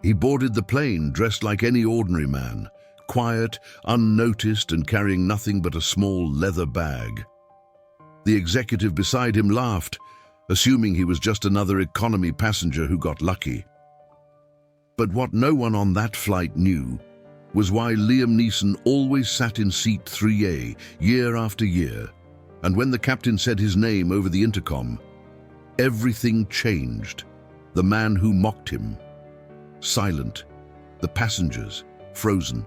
He boarded the plane dressed like any ordinary man, quiet, unnoticed, and carrying nothing but a small leather bag. The executive beside him laughed, assuming he was just another economy passenger who got lucky. But what no one on that flight knew was why Liam Neeson always sat in seat 3A year after year, and when the captain said his name over the intercom, everything changed. The man who mocked him, silent, the passengers, frozen.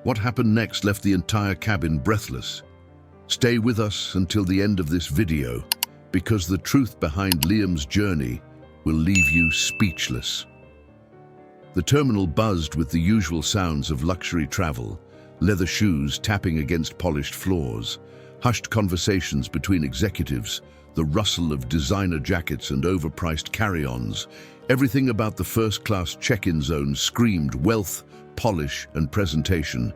What happened next left the entire cabin breathless. Stay with us until the end of this video, because the truth behind Liam's journey will leave you speechless. The terminal buzzed with the usual sounds of luxury travel, leather shoes tapping against polished floors, hushed conversations between executives, the rustle of designer jackets and overpriced carry-ons. Everything about the first-class check-in zone screamed wealth, polish, and presentation.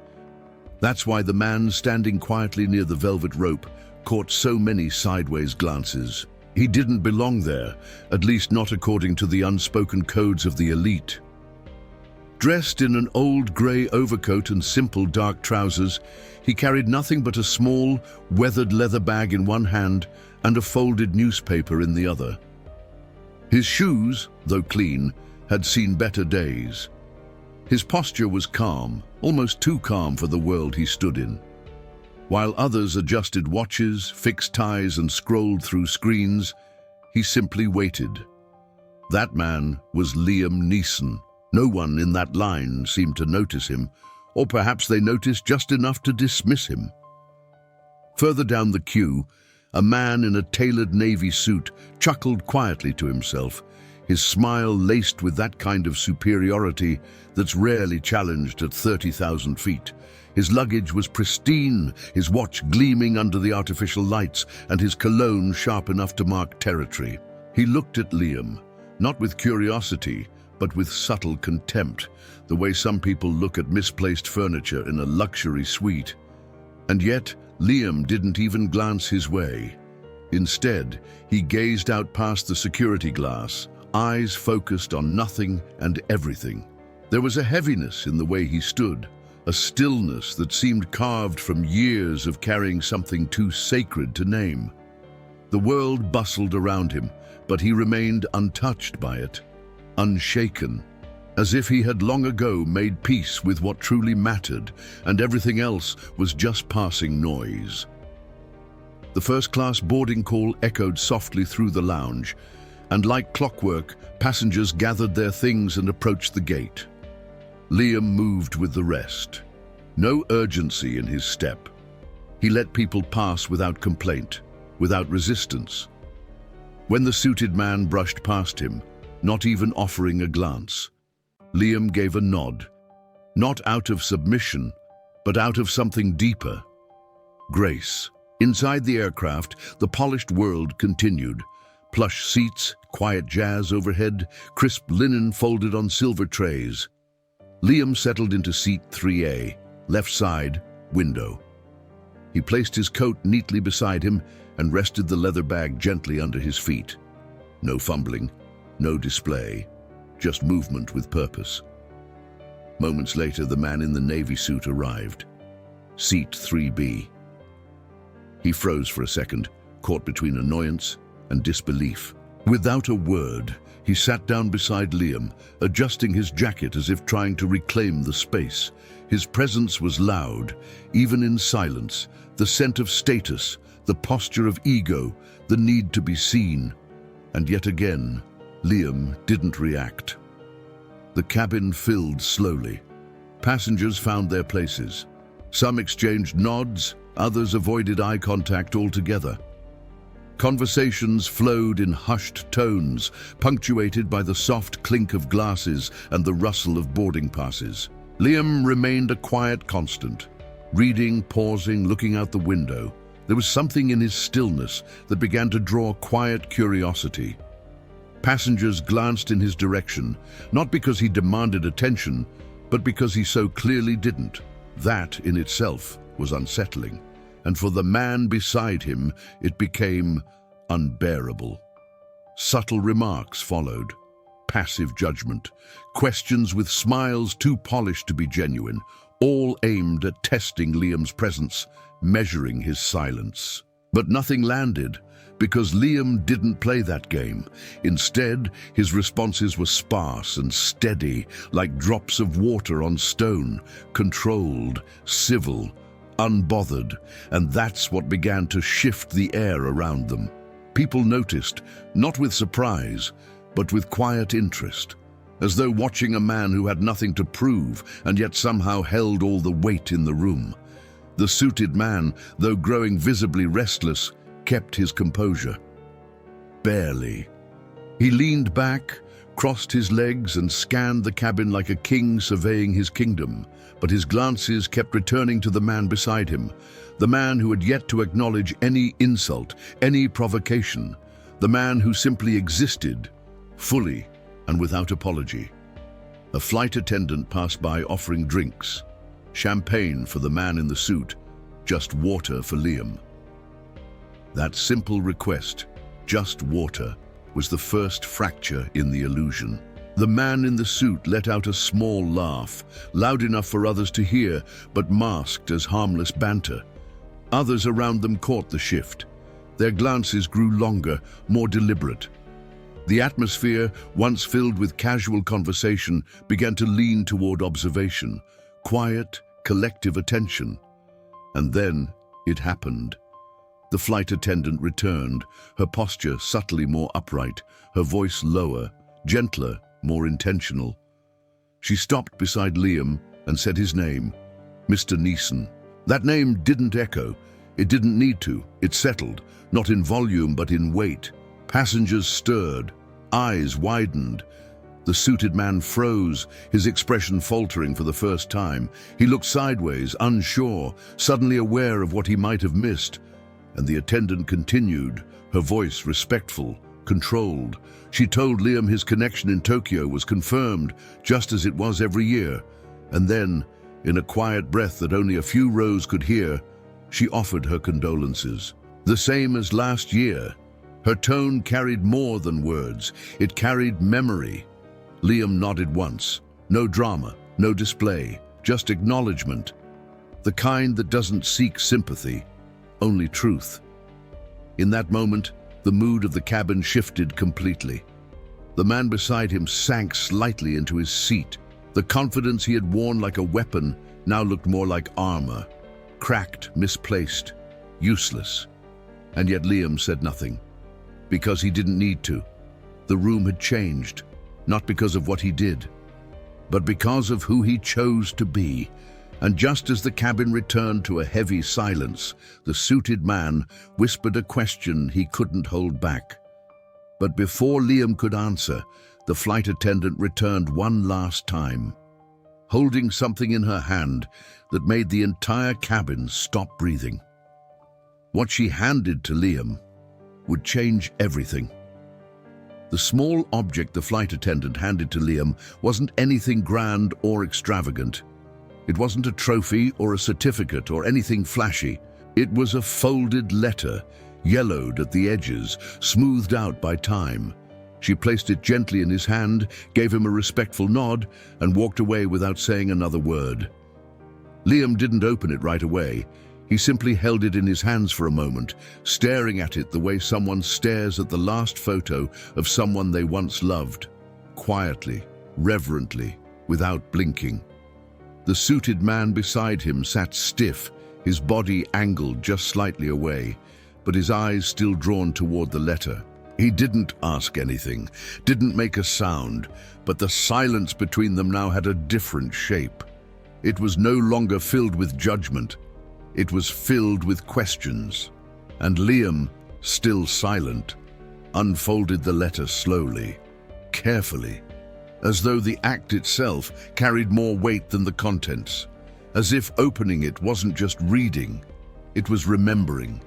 That's why the man standing quietly near the velvet rope caught so many sideways glances. He didn't belong there, at least not according to the unspoken codes of the elite. Dressed in an old grey overcoat and simple dark trousers, he carried nothing but a small, weathered leather bag in one hand and a folded newspaper in the other. His shoes, though clean, had seen better days. His posture was calm, almost too calm for the world he stood in. While others adjusted watches, fixed ties, and scrolled through screens, he simply waited. That man was Liam Neeson. No one in that line seemed to notice him, or perhaps they noticed just enough to dismiss him. Further down the queue, a man in a tailored navy suit chuckled quietly to himself, his smile laced with that kind of superiority that's rarely challenged at 30,000 feet. His luggage was pristine, his watch gleaming under the artificial lights, and his cologne sharp enough to mark territory. He looked at Liam, not with curiosity, but with subtle contempt, the way some people look at misplaced furniture in a luxury suite. And yet, Liam didn't even glance his way. Instead, he gazed out past the security glass, eyes focused on nothing and everything. There was a heaviness in the way he stood, a stillness that seemed carved from years of carrying something too sacred to name. The world bustled around him, but he remained untouched by it, unshaken, as if he had long ago made peace with what truly mattered, and everything else was just passing noise. The first-class boarding call echoed softly through the lounge, and like clockwork, passengers gathered their things and approached the gate. Liam moved with the rest. No urgency in his step. He let people pass without complaint, without resistance. When the suited man brushed past him, not even offering a glance, Liam gave a nod, not out of submission, but out of something deeper. Grace. Inside the aircraft, the polished world continued. Plush seats, quiet jazz overhead, crisp linen folded on silver trays. Liam settled into seat 3A, left side, window. He placed his coat neatly beside him and rested the leather bag gently under his feet. No fumbling, no display, just movement with purpose. Moments later, the man in the navy suit arrived. Seat 3B. He froze for a second, caught between annoyance and disbelief. Without a word, he sat down beside Liam, adjusting his jacket as if trying to reclaim the space. His presence was loud, even in silence, the scent of status, the posture of ego, the need to be seen. And yet again, Liam didn't react. The cabin filled slowly. Passengers found their places. Some exchanged nods, others avoided eye contact altogether. Conversations flowed in hushed tones, punctuated by the soft clink of glasses and the rustle of boarding passes. Liam remained a quiet constant, reading, pausing, looking out the window. There was something in his stillness that began to draw quiet curiosity. Passengers glanced in his direction, not because he demanded attention, but because he so clearly didn't. That, in itself, was unsettling. And for the man beside him, it became unbearable. Subtle remarks followed, passive judgment, questions with smiles too polished to be genuine, all aimed at testing Liam's presence, measuring his silence. But nothing landed, because Liam didn't play that game. Instead, his responses were sparse and steady, like drops of water on stone, controlled, civil, unbothered, and that's what began to shift the air around them. People noticed, not with surprise, but with quiet interest, as though watching a man who had nothing to prove and yet somehow held all the weight in the room. The suited man, though growing visibly restless, kept his composure. Barely. He leaned back, crossed his legs and scanned the cabin like a king surveying his kingdom, but his glances kept returning to the man beside him, the man who had yet to acknowledge any insult, any provocation, the man who simply existed, fully and without apology. A flight attendant passed by offering drinks, champagne for the man in the suit, just water for Liam. That simple request, just water, was the first fracture in the illusion. The man in the suit let out a small laugh, loud enough for others to hear, but masked as harmless banter. Others around them caught the shift. Their glances grew longer, more deliberate. The atmosphere, once filled with casual conversation, began to lean toward observation, quiet, collective attention. And then it happened. The flight attendant returned, her posture subtly more upright, her voice lower, gentler, more intentional. She stopped beside Liam and said his name, Mr. Neeson. That name didn't echo. It didn't need to. It settled, not in volume but in weight. Passengers stirred, eyes widened. The suited man froze, his expression faltering for the first time. He looked sideways, unsure, suddenly aware of what he might have missed. And the attendant continued, her voice respectful, controlled. She told Liam his connection in Tokyo was confirmed, just as it was every year. And then, in a quiet breath that only a few rows could hear, she offered her condolences. The same as last year. Her tone carried more than words. It carried memory. Liam nodded once. No drama, no display, just acknowledgement. The kind that doesn't seek sympathy, only truth. In that moment, the mood of the cabin shifted completely. The man beside him sank slightly into his seat. The confidence he had worn like a weapon now looked more like armor. Cracked, misplaced, useless. And yet Liam said nothing. Because he didn't need to. The room had changed, not because of what he did, but because of who he chose to be. And just as the cabin returned to a heavy silence, the suited man whispered a question he couldn't hold back. But before Liam could answer, the flight attendant returned one last time, holding something in her hand that made the entire cabin stop breathing. What she handed to Liam would change everything. The small object the flight attendant handed to Liam wasn't anything grand or extravagant. It wasn't a trophy or a certificate or anything flashy. It was a folded letter, yellowed at the edges, smoothed out by time. She placed it gently in his hand, gave him a respectful nod, and walked away without saying another word. Liam didn't open it right away. He simply held it in his hands for a moment, staring at it the way someone stares at the last photo of someone they once loved, quietly, reverently, without blinking. The suited man beside him sat stiff, his body angled just slightly away, but his eyes still drawn toward the letter. He didn't ask anything, didn't make a sound, but the silence between them now had a different shape. It was no longer filled with judgment. It was filled with questions. And Liam, still silent, unfolded the letter slowly, carefully, as though the act itself carried more weight than the contents, as if opening it wasn't just reading, it was remembering.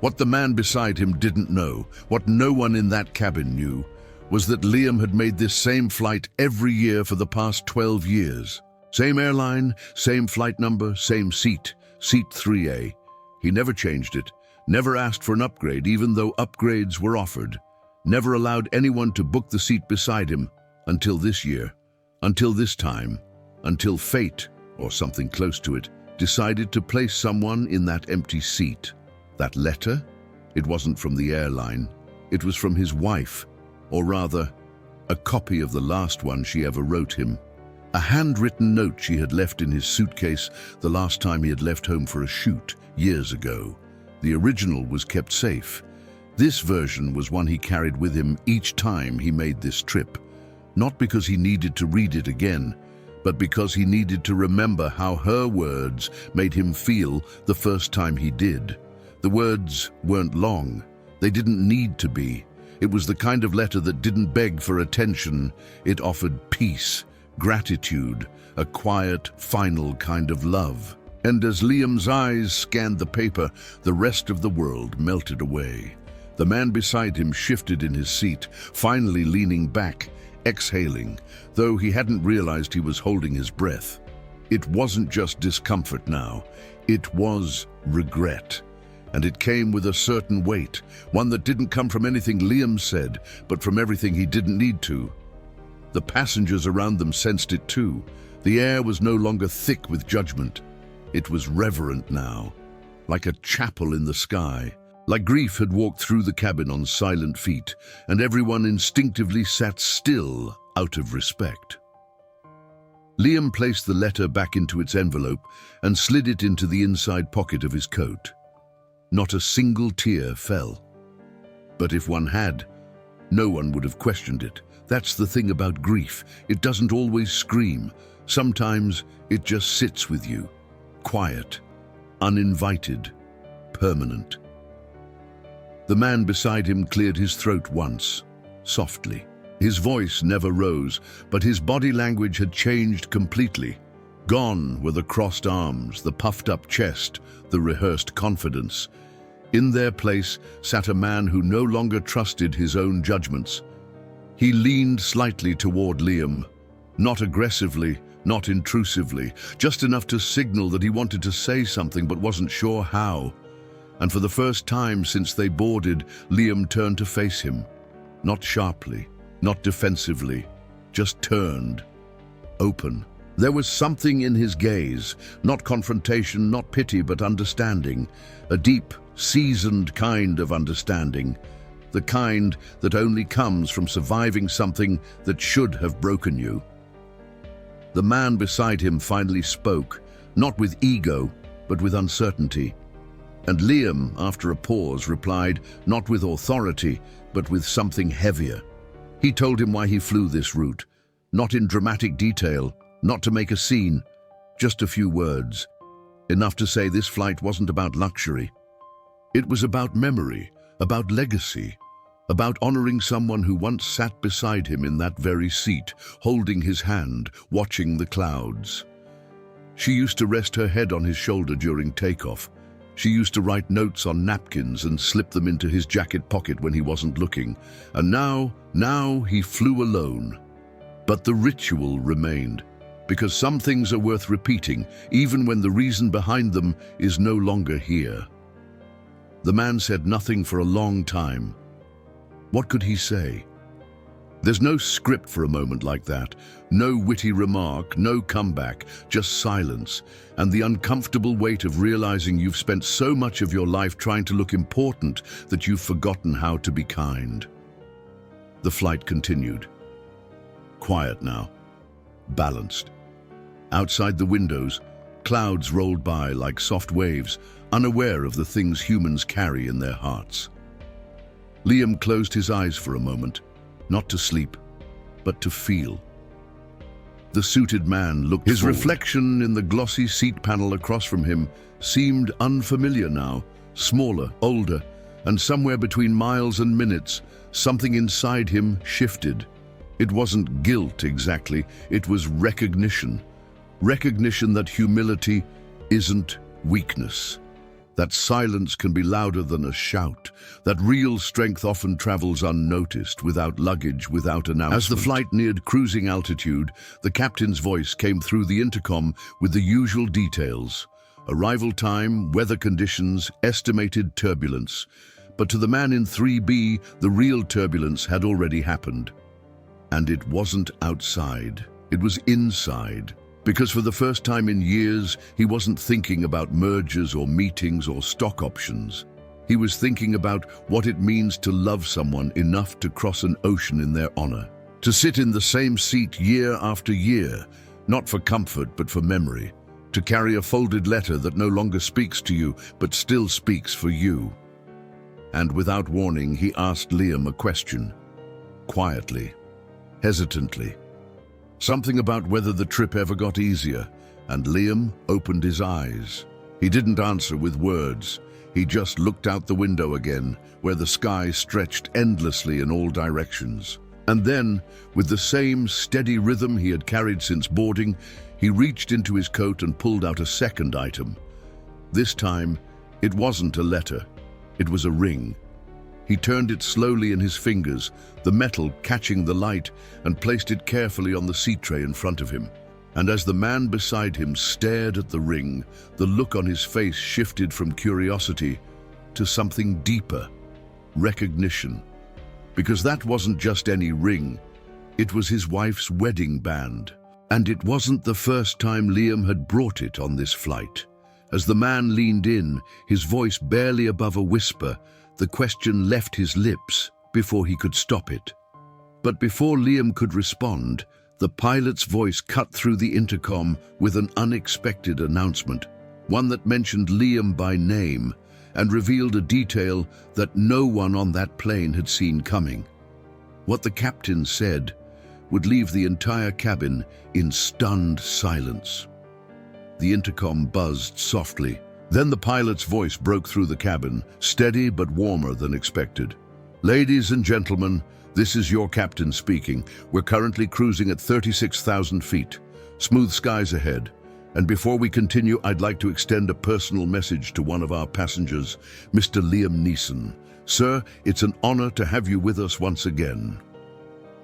What the man beside him didn't know, what no one in that cabin knew, was that Liam had made this same flight every year for the past 12 years. Same airline, same flight number, same seat, seat 3A. He never changed it, never asked for an upgrade even though upgrades were offered, never allowed anyone to book the seat beside him, Until this year, until this time, until fate, or something close to it, decided to place someone in that empty seat. That letter? It wasn't from the airline. It was from his wife, or rather, a copy of the last one she ever wrote him. A handwritten note she had left in his suitcase the last time he had left home for a shoot, years ago. The original was kept safe. This version was one he carried with him each time he made this trip. Not because he needed to read it again, but because he needed to remember how her words made him feel the first time he did. The words weren't long. They didn't need to be. It was the kind of letter that didn't beg for attention. It offered peace, gratitude, a quiet, final kind of love. And as Liam's eyes scanned the paper, the rest of the world melted away. The man beside him shifted in his seat, finally leaning back, exhaling, though he hadn't realized he was holding his breath. It wasn't just discomfort now, it was regret. And it came with a certain weight, one that didn't come from anything Liam said, but from everything he didn't need to. The passengers around them sensed it too. The air was no longer thick with judgment. It was reverent now, like a chapel in the sky. Like grief had walked through the cabin on silent feet, and everyone instinctively sat still out of respect. Liam placed the letter back into its envelope and slid it into the inside pocket of his coat. Not a single tear fell. But if one had, no one would have questioned it. That's the thing about grief. It doesn't always scream. Sometimes it just sits with you. Quiet, uninvited, permanent. The man beside him cleared his throat once, softly. His voice never rose, but his body language had changed completely. Gone were the crossed arms, the puffed-up chest, the rehearsed confidence. In their place sat a man who no longer trusted his own judgments. He leaned slightly toward Liam, not aggressively, not intrusively, just enough to signal that he wanted to say something but wasn't sure how. And for the first time since they boarded, Liam turned to face him. Not sharply, not defensively, just turned, open. There was something in his gaze, not confrontation, not pity, but understanding. A deep, seasoned kind of understanding. The kind that only comes from surviving something that should have broken you. The man beside him finally spoke, not with ego, but with uncertainty. And Liam, after a pause, replied, not with authority, but with something heavier. He told him why he flew this route, not in dramatic detail, not to make a scene, just a few words. Enough to say this flight wasn't about luxury. It was about memory, about legacy, about honoring someone who once sat beside him in that very seat, holding his hand, watching the clouds. She used to rest her head on his shoulder during takeoff. She used to write notes on napkins and slip them into his jacket pocket when he wasn't looking. And now he flew alone. But the ritual remained, because some things are worth repeating, even when the reason behind them is no longer here. The man said nothing for a long time. What could he say? There's no script for a moment like that. No witty remark, no comeback, just silence, and the uncomfortable weight of realizing you've spent so much of your life trying to look important that you've forgotten how to be kind. The flight continued. Quiet now, balanced. Outside the windows, clouds rolled by like soft waves, unaware of the things humans carry in their hearts. Liam closed his eyes for a moment, not to sleep, but to feel. The suited man looked His forward. Reflection in the glossy seat panel across from him seemed unfamiliar now, smaller, older, and somewhere between miles and minutes, something inside him shifted. It wasn't guilt exactly, it was recognition. Recognition that humility isn't weakness. That silence can be louder than a shout. That real strength often travels unnoticed, without luggage, without announcement. As the flight neared cruising altitude, the captain's voice came through the intercom with the usual details. Arrival time, weather conditions, estimated turbulence. But to the man in 3B, the real turbulence had already happened. And it wasn't outside, it was inside. Because for the first time in years, he wasn't thinking about mergers or meetings or stock options. He was thinking about what it means to love someone enough to cross an ocean in their honor. To sit in the same seat year after year, not for comfort but for memory. To carry a folded letter that no longer speaks to you but still speaks for you. And without warning, he asked Liam a question. Quietly, hesitantly. Something about whether the trip ever got easier, and Liam opened his eyes. He didn't answer with words. He just looked out the window again, where the sky stretched endlessly in all directions. And then, with the same steady rhythm he had carried since boarding, he reached into his coat and pulled out a second item. This time, it wasn't a letter. It was a ring. He turned it slowly in his fingers, the metal catching the light, and placed it carefully on the seat tray in front of him. And as the man beside him stared at the ring, the look on his face shifted from curiosity to something deeper, recognition. Because that wasn't just any ring, it was his wife's wedding band. And it wasn't the first time Liam had brought it on this flight. As the man leaned in, his voice barely above a whisper, the question left his lips before he could stop it. But before Liam could respond, the pilot's voice cut through the intercom with an unexpected announcement, one that mentioned Liam by name and revealed a detail that no one on that plane had seen coming. What the captain said would leave the entire cabin in stunned silence. The intercom buzzed softly. Then the pilot's voice broke through the cabin, steady but warmer than expected. Ladies and gentlemen, this is your captain speaking. We're currently cruising at 36,000 feet. Smooth skies ahead. And before we continue, I'd like to extend a personal message to one of our passengers, Mr. Liam Neeson. Sir, it's an honor to have you with us once again.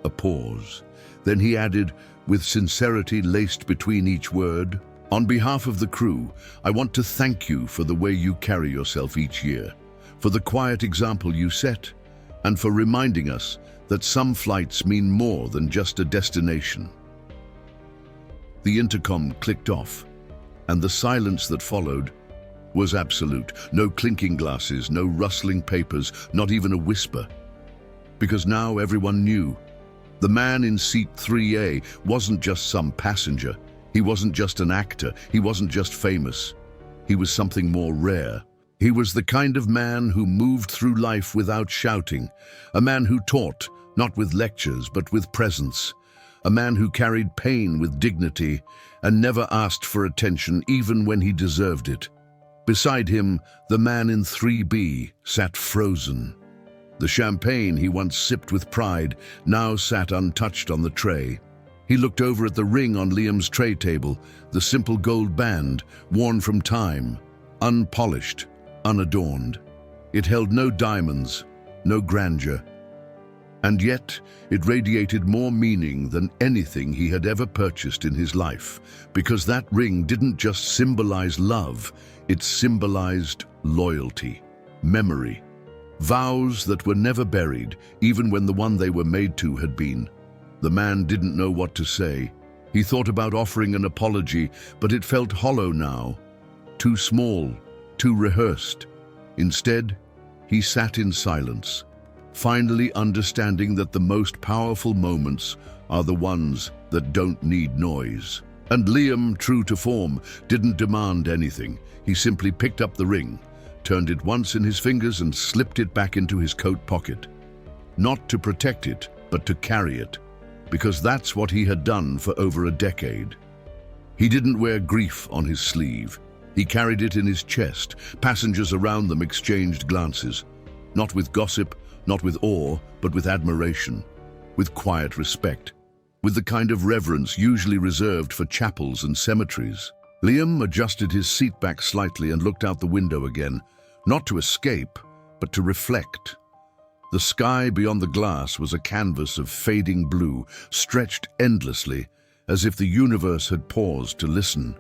A pause. Then he added, with sincerity laced between each word, on behalf of the crew, I want to thank you for the way you carry yourself each year, for the quiet example you set, and for reminding us that some flights mean more than just a destination. The intercom clicked off, and the silence that followed was absolute. No clinking glasses, no rustling papers, not even a whisper. Because now everyone knew. The man in seat 3A wasn't just some passenger. He wasn't just an actor. He wasn't just famous. He was something more rare. He was the kind of man who moved through life without shouting. A man who taught, not with lectures, but with presence. A man who carried pain with dignity and never asked for attention even when he deserved it. Beside him, the man in 3B sat frozen. The champagne he once sipped with pride now sat untouched on the tray. He looked over at the ring on Liam's tray table, the simple gold band, worn from time, unpolished, unadorned. It held no diamonds, no grandeur. And yet, it radiated more meaning than anything he had ever purchased in his life, because that ring didn't just symbolize love, it symbolized loyalty, memory, vows that were never buried, even when the one they were made to had been. The man didn't know what to say. He thought about offering an apology, but it felt hollow now, too small, too rehearsed. Instead, he sat in silence, finally understanding that the most powerful moments are the ones that don't need noise. And Liam, true to form, didn't demand anything. He simply picked up the ring, turned it once in his fingers and slipped it back into his coat pocket. Not to protect it, but to carry it, because that's what he had done for over a decade. He didn't wear grief on his sleeve. He carried it in his chest. Passengers around them exchanged glances, not with gossip, not with awe, but with admiration, with quiet respect, with the kind of reverence usually reserved for chapels and cemeteries. Liam adjusted his seat back slightly and looked out the window again, not to escape, but to reflect. The sky beyond the glass was a canvas of fading blue, stretched endlessly, as if the universe had paused to listen.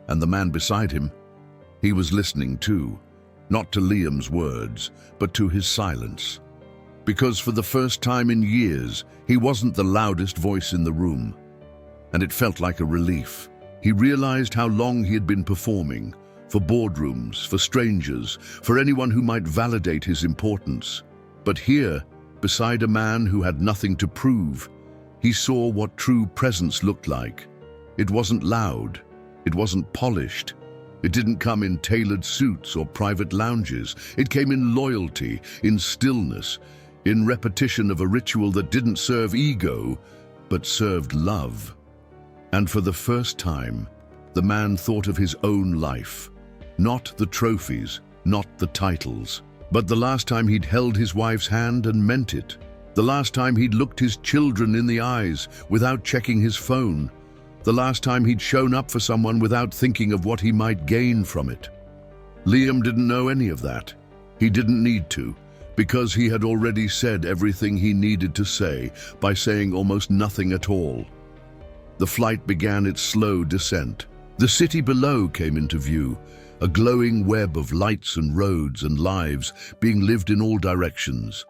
And the man beside him, he was listening too, not to Liam's words, but to his silence. because for the first time in years, he wasn't the loudest voice in the room. And it felt like a relief. He realized how long he had been performing, for boardrooms, for strangers, for anyone who might validate his importance. But here, beside a man who had nothing to prove, he saw what true presence looked like. It wasn't loud, it wasn't polished, it didn't come in tailored suits or private lounges. It came in loyalty, in stillness, in repetition of a ritual that didn't serve ego, but served love. And for the first time, the man thought of his own life. Not the trophies, not the titles, but the last time he'd held his wife's hand and meant it. The last time he'd looked his children in the eyes without checking his phone. The last time he'd shown up for someone without thinking of what he might gain from it. Liam didn't know any of that. He didn't need to, because he had already said everything he needed to say by saying almost nothing at all. The flight began its slow descent. The city below came into view, a glowing web of lights and roads and lives being lived in all directions.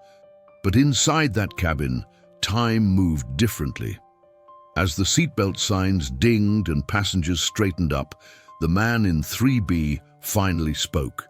But inside that cabin, time moved differently. As the seatbelt signs dinged and passengers straightened up, the man in 3B finally spoke.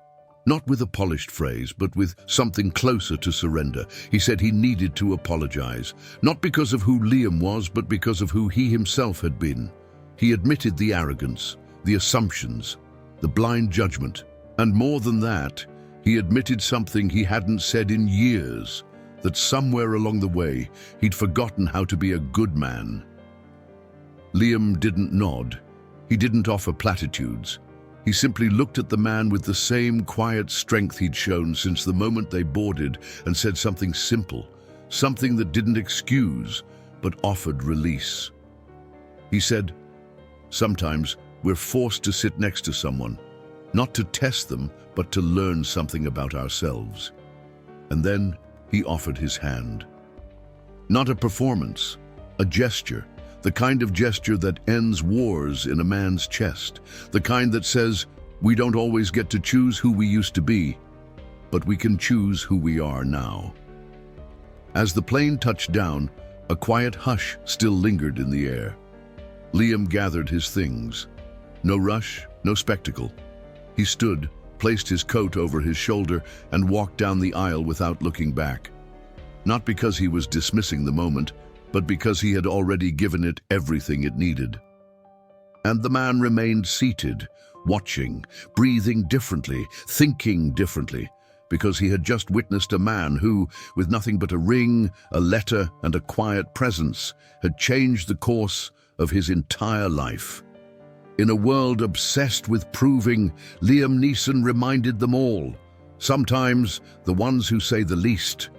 Not with a polished phrase, but with something closer to surrender. He said he needed to apologize, not because of who Liam was, but because of who he himself had been. He admitted the arrogance, the assumptions, the blind judgment, and more than that, he admitted something he hadn't said in years, that somewhere along the way, he'd forgotten how to be a good man. Liam didn't nod. He didn't offer platitudes. He simply looked at the man with the same quiet strength he'd shown since the moment they boarded and said something simple, something that didn't excuse, but offered release. He said, "Sometimes we're forced to sit next to someone, not to test them, but to learn something about ourselves." And then he offered his hand. Not a performance, a gesture. The kind of gesture that ends wars in a man's chest. The kind that says, we don't always get to choose who we used to be, but we can choose who we are now. As the plane touched down, a quiet hush still lingered in the air. Liam gathered his things. No rush, no spectacle. He stood, placed his coat over his shoulder, and walked down the aisle without looking back. Not because he was dismissing the moment, but because he had already given it everything it needed. And the man remained seated, watching, breathing differently, thinking differently, because he had just witnessed a man who, with nothing but a ring, a letter, and a quiet presence, had changed the course of his entire life. In a world obsessed with proving, Liam Neeson reminded them all, sometimes the ones who say the least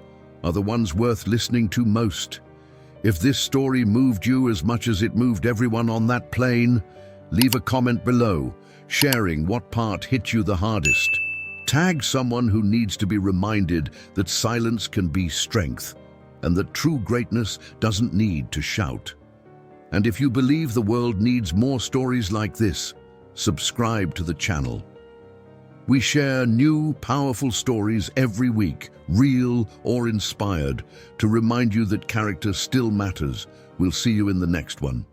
are the ones worth listening to most. If this story moved you as much as it moved everyone on that plane, leave a comment below, sharing what part hit you the hardest. Tag someone who needs to be reminded that silence can be strength, and that true greatness doesn't need to shout. And if you believe the world needs more stories like this, subscribe to the channel. We share new, powerful stories every week, real or inspired, to remind you that character still matters. We'll see you in the next one.